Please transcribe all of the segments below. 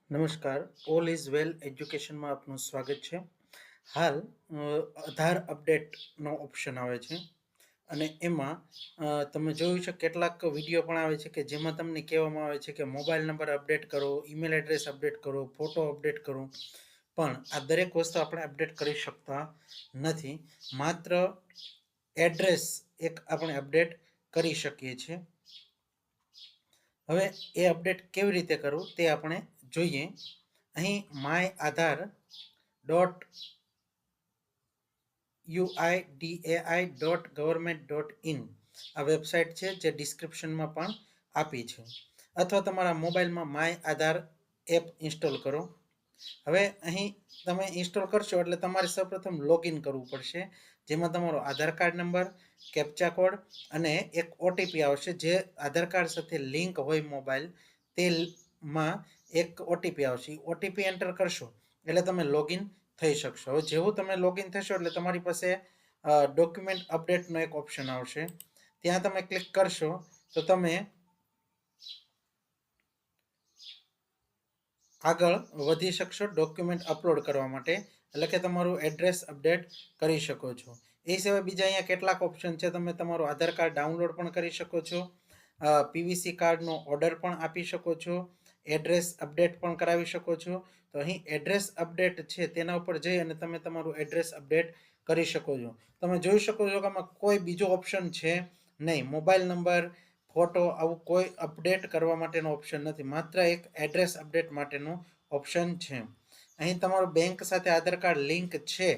નમસ્કાર, all is well એજ્યુકેશનમાં આપનું સ્વાગત છે. હાલ આધાર અપડેટનો ઓપ્શન આવે છે અને એમાં તમે જોયું છે કેટલાક વિડીયો પણ આવે છે કે જેમાં તમને કહેવામાં આવે છે કે મોબાઈલ નંબર અપડેટ કરો, ઈમેલ એડ્રેસ અપડેટ કરો, ફોટો અપડેટ કરો. પણ આ દરેક વસ્તુ આપણે અપડેટ કરી શકતા નથી. માત્ર એડ્રેસ એક આપણે અપડેટ કરી શકીએ છીએ. હવે એ અપડેટ કેવી રીતે કરવું તે આપણે જોઈએ. અહીં માય આધાર .uidai.government.in આ વેબસાઇટ છે જે ડિસ્ક્રિપ્શનમાં પણ આપી છે, અથવા તમારા મોબાઈલમાં માય આધાર એપ ઇન્સ્ટોલ કરો. હવે અહીં તમે ઇન્સ્ટોલ કરશો એટલે તમારે સૌપ્રથમ લોગિન કરવું પડશે, જેમાં તમારો આધાર કાર્ડ નંબર, કેપ્ચા કોડ અને એક ઓટીપી આવશે જે આધાર કાર્ડ સાથે લિંક હોય મોબાઈલ તેમાં એક ઓટીપી આવશે. ઓટીપી એન્ટર કરશો એટલે તમે લોગિન થઈ શકશો. હવે જેવું તમે લોગિન થશો એટલે તમારી પાસે ડોક્યુમેન્ટ અપડેટનો એક ઓપ્શન આવશે. ત્યાં તમે ક્લિક કરશો તો તમે આગળ વધી શકશો ડોક્યુમેન્ટ અપલોડ કરવા માટે, એટલે કે તમારું એડ્રેસ અપડેટ કરી શકો છો. એ સિવાય બીજા અહીંયા કેટલાક ઓપ્શન છે. તમે તમારું આધાર કાર્ડ ડાઉનલોડ પણ કરી શકો છો, પીવીસી કાર્ડનો ઓર્ડર પણ આપી શકો છો, એડ્રેસ અપડેટ પણ કરાવી શકો છો. તો અહીં એડ્રેસ અપડેટ છે તેના ઉપર જઈ અને તમે તમારું એડ્રેસ અપડેટ કરી શકો છો. તમે જોઈ શકો છો કે આમાં કોઈ બીજો ઓપ્શન છે નહીં. મોબાઈલ નંબર, ફોટો આવું કોઈ અપડેટ કરવા માટેનો ઓપ્શન નથી. માત્ર એક એડ્રેસ અપડેટ માટેનો ઓપ્શન છે. અહીં તમારું બેંક સાથે આધાર કાર્ડ લિંક છે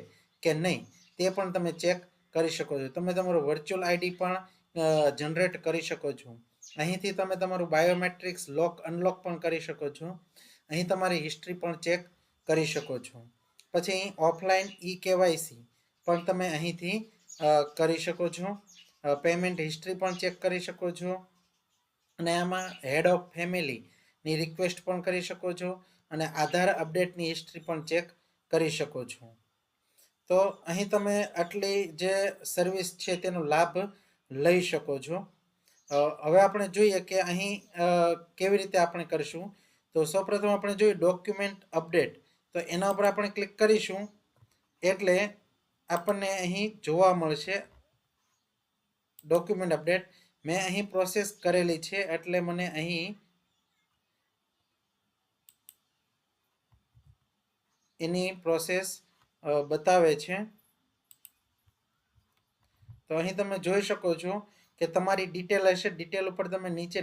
કે નહીં તે પણ તમે ચેક કરી શકો છો. તમે તમારું વર્ચ્યુઅલ આઈડી પણ જનરેટ કરી શકો છો. અહીંથી તમે તમારું બાયોમેટ્રિક્સ લોક અનલોક પણ કરી શકો છો. અહીં તમારી હિસ્ટ્રી પણ ચેક કરી શકો છો. પછી અહીં ઓફલાઈન કેવાયસી પણ તમે અહીંથી કરી શકો છો. પેમેન્ટ હિસ્ટ્રી પણ ચેક કરી શકો છો અને આમાં હેડ ઓફ ફેમિલીની રિક્વેસ્ટ પણ કરી શકો છો અને આધાર અપડેટની હિસ્ટ્રી પણ ચેક કરી શકો છો. તો અહીં તમે આટલી જે સર્વિસ છે તેનો લાભ લઈ શકો છો. હવે આપણે જોઈએ કે અહીં કેવી રીતે આપણે કરીશું. તો સૌપ્રથમ આપણે જોઈએ ડોક્યુમેન્ટ અપડેટ. તો એના ઉપર આપણે ક્લિક કરીશું એટલે આપણને અહીં જોવા મળશે ડોક્યુમેન્ટ અપડેટ. મેં અહીં પ્રોસેસ કરેલી છે એટલે મને અહીં એની પ્રોસેસ બતાવે છે. તો અહીં તમે જોઈ શકો છો કે તમારી ડિટેલ હશે. ડિટેલ ઉપર તમે નીચે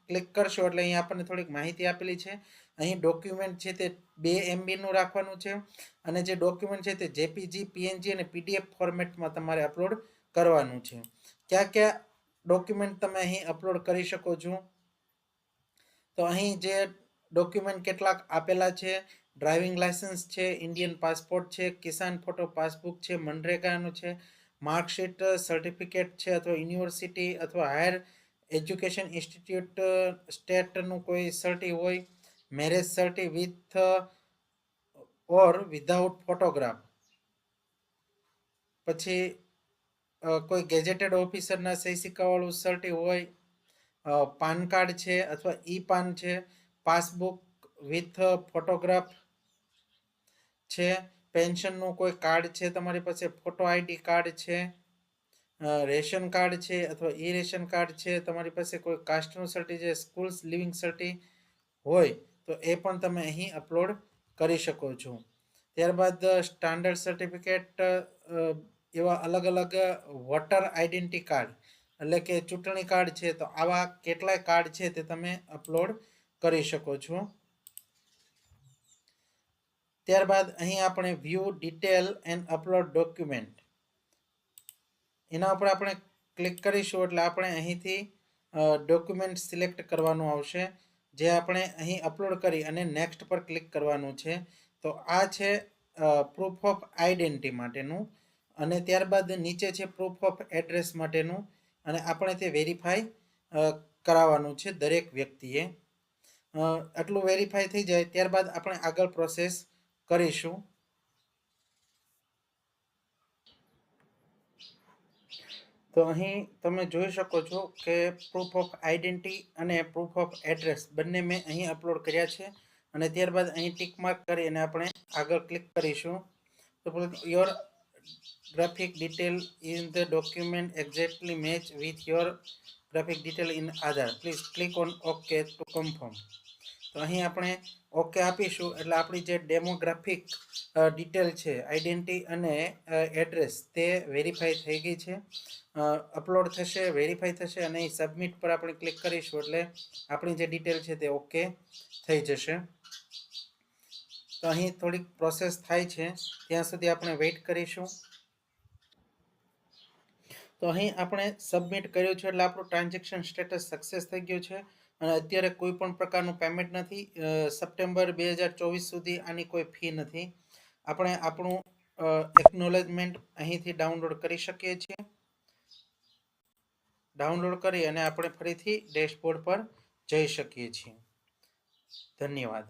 ક્લિક કરશો એટલે અહીં આપણને થોડીક માહિતી આપેલી છે. અહીં ડોક્યુમેન્ટ છે તે 2 MB નું રાખવાનું છે અને જે ડોક્યુમેન્ટ છે તે જેપીજી, પીએનજી અને પીડીએફ ફોર્મેટમાં તમારે અપલોડ કરવાનું છે. કયા કયા ડોક્યુમેન્ટ તમે અહીં અપલોડ કરી શકો છો. તો અહીં જે ડોક્યુમેન્ટ કેટલાક આપેલા છે: ડ્રાઇવિંગ લાયસન્સ છે, ઇન્ડિયન પાસપોર્ટ છે, કિસાન ફોટો પાસબુક છે, મનરેગાનું છે, માર્કશીટ, સર્ટિફિકેટ છે અથવા યુનિવર્સિટી અથવા હાયર એજ્યુકેશન ઇન્સ્ટિટ્યૂટ સ્ટેટનું કોઈ સર્ટી હોય, marriage certi with or without photograph, પછી કોઈ ગેજેટેડ ઓફિસરના સહી સિક્કાવાળું સર્ટી હોય, પાન કાર્ડ છે અથવા ઈ પાન છે, પાસબુક વિથ ફોટોગ્રાફ છે, પેન્શનનું કોઈ કાર્ડ છે તમારી પાસે, ફોટો આઈડી કાર્ડ છે, રેશન કાર્ડ છે અથવા ઈ રેશન કાર્ડ છે તમારી પાસે, કોઈ કાસ્ટનું સર્ટી છે, સ્કૂલ્સ લિવિંગ સર્ટી હોય તો એ પણ તમે અહીં અપલોડ કરી શકો છો. ત્યારબાદ સ્ટાન્ડર્ડ સર્ટિફિકેટ, એવા અલગ અલગ વોટર આઈડેન્ટિટી કાર્ડ એટલે કે ચૂંટણી કાર્ડ છે, તો આવા કેટલાય કાર્ડ છે તે તમે અપલોડ કરી શકો છો. ત્યારબાદ અહીં આપણે view detail and upload document એના ઉપર આપણે ક્લિક કરીશું એટલે આપણે અહીંથી ડોક્યુમેન્ટ સિલેક્ટ કરવાનું આવશે જે આપણે અહીં અપલોડ કરી અને નેક્સ્ટ પર ક્લિક કરવાનું છે. તો આ છે પ્રૂફ ઓફ આઈડેન્ટિટી માટેનું અને ત્યારબાદ નીચે છે પ્રૂફ ઓફ એડ્રેસ માટેનું અને આપણે તે વેરીફાઈ કરાવવાનું છે દરેક વ્યક્તિએ. આટલું વેરીફાઈ થઈ જાય ત્યારબાદ આપણે આગળ પ્રોસેસ કરીશું. તો અહીં તમે જોઈ શકો છો કે પ્રૂફ ઓફ આઈડેન્ટિટી અને પ્રૂફ ઓફ એડ્રેસ બંને મેં અહીં અપલોડ કર્યા છે અને ત્યારબાદ અહીં ટિક માર્ક કરી અને આપણે આગળ ક્લિક કરીશું. તો your graphic detail in the document exactly match with your graphic detail in Aadhaar. Please click on OK to confirm. તો અહીં આપણે ઓકે આપીશું એટલે આપણી જે ડેમોગ્રાફિક ડિટેલ છે આઈડેન્ટિટી અને એડ્રેસ તે વેરીફાઈ થઈ ગઈ છે, અપલોડ થશે, વેરીફાઈ થશે અને અહીં સબમિટ પર આપણે ક્લિક કરીશું એટલે આપણી જે ડિટેલ છે તે ઓકે થઈ જશે. તો અહીં થોડીક પ્રોસેસ થાય છે ત્યાં સુધી આપણે વેઇટ કરીશું. તો અહીં આપણે સબમિટ કર્યું છે એટલે આપણું ટ્રાન્ઝેક્શન સ્ટેટસ સક્સેસ થઈ ગયું છે અને અત્યારે કોઈ પણ પ્રકારનું પેમેન્ટ નથી. સપ્ટેમ્બર 2024 સુધી આની કોઈ ફી નથી. આપણે આપણું એકનોલેજમેન્ટ અહીંથી ડાઉનલોડ કરી શકીએ છીએ. ડાઉનલોડ કરી અને આપણે ફરીથી ડેશબોર્ડ પર જઈ શકીએ છીએ. ધન્યવાદ.